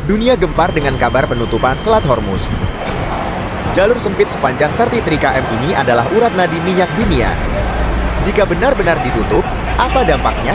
Dunia gempar dengan kabar penutupan Selat Hormuz. Jalur sempit sepanjang 33 km ini adalah urat nadi minyak dunia. Jika benar-benar ditutup, apa dampaknya?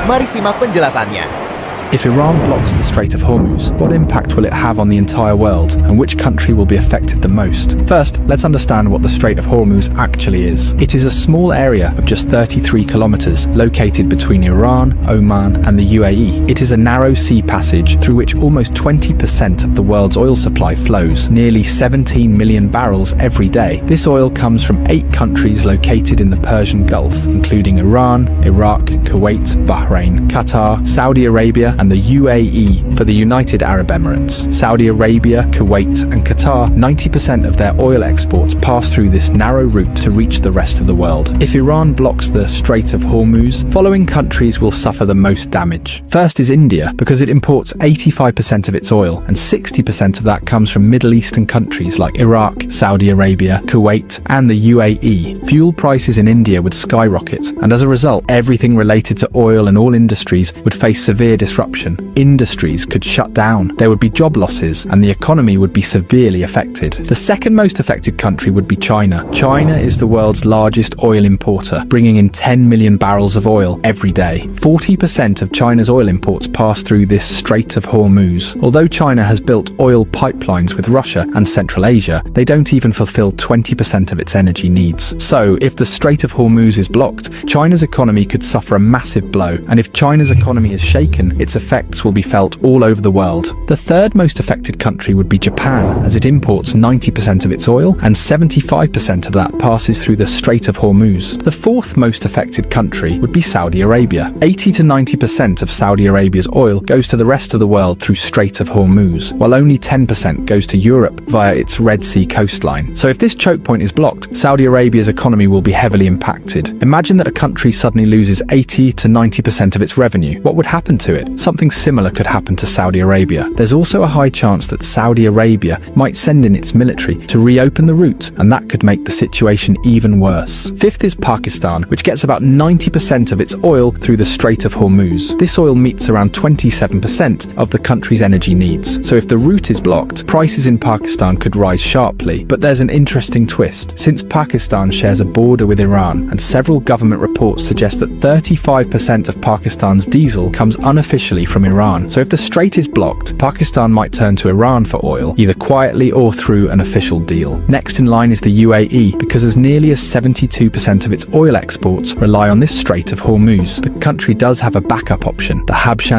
Mari simak penjelasannya. If Iran blocks the Strait of Hormuz, what impact will it have on the entire world, and which country will be affected the most? First, let's understand what the Strait of Hormuz actually is. It is a small area of just 33 kilometers, located between Iran, Oman, and the UAE. It is a narrow sea passage through which almost 20% of the world's oil supply flows, nearly 17 million barrels every day. This oil comes from 8 countries located in the Persian Gulf, including Iran, Iraq, Kuwait, Bahrain, Qatar, Saudi Arabia, and the UAE for the United Arab Emirates. Saudi Arabia, Kuwait, and Qatar, 90% of their oil exports pass through this narrow route to reach the rest of the world. If Iran blocks the Strait of Hormuz, following countries will suffer the most damage. First is India, because it imports 85% of its oil, and 60% of that comes from Middle Eastern countries like Iraq, Saudi Arabia, Kuwait, and the UAE. Fuel prices in India would skyrocket, and as a result, everything related to oil and all industries would face severe disruption. Industries could shut down, there would be job losses, and the economy would be severely affected. The second most affected country would be China. China is the world's largest oil importer, bringing in 10 million barrels of oil every day. 40% of China's oil imports pass through this Strait of Hormuz. Although China has built oil pipelines with Russia and Central Asia, they don't even fulfill 20% of its energy needs. So, if the Strait of Hormuz is blocked, China's economy could suffer a massive blow, and if China's economy is shaken, its effects will be felt all over the world. The third most affected country would be Japan, as it imports 90% of its oil, and 75% of that passes through the Strait of Hormuz. The fourth most affected country would be Saudi Arabia. 80 to 90% of Saudi Arabia's oil goes to the rest of the world through Strait of Hormuz, while only 10% goes to Europe via its Red Sea coastline. So if this choke point is blocked, Saudi Arabia's economy will be heavily impacted. Imagine that a country suddenly loses 80 to 90% of its revenue. What would happen to it? Something similar could happen to Saudi Arabia. There's also a high chance that Saudi Arabia might send in its military to reopen the route, and that could make the situation even worse. Fifth is Pakistan, which gets about 90% of its oil through the Strait of Hormuz. This oil meets around 27% of the country's energy needs. So if the route is blocked, prices in Pakistan could rise sharply. But there's an interesting twist. Since Pakistan shares a border with Iran, and several government reports suggest that 35% of Pakistan's diesel comes unofficially from Iran. So if the strait is blocked, Pakistan might turn to Iran for oil, either quietly or through an official deal. Next in line is the UAE, because as nearly as 72% of its oil exports rely on this Strait of Hormuz. The country does have a backup option, the Habshan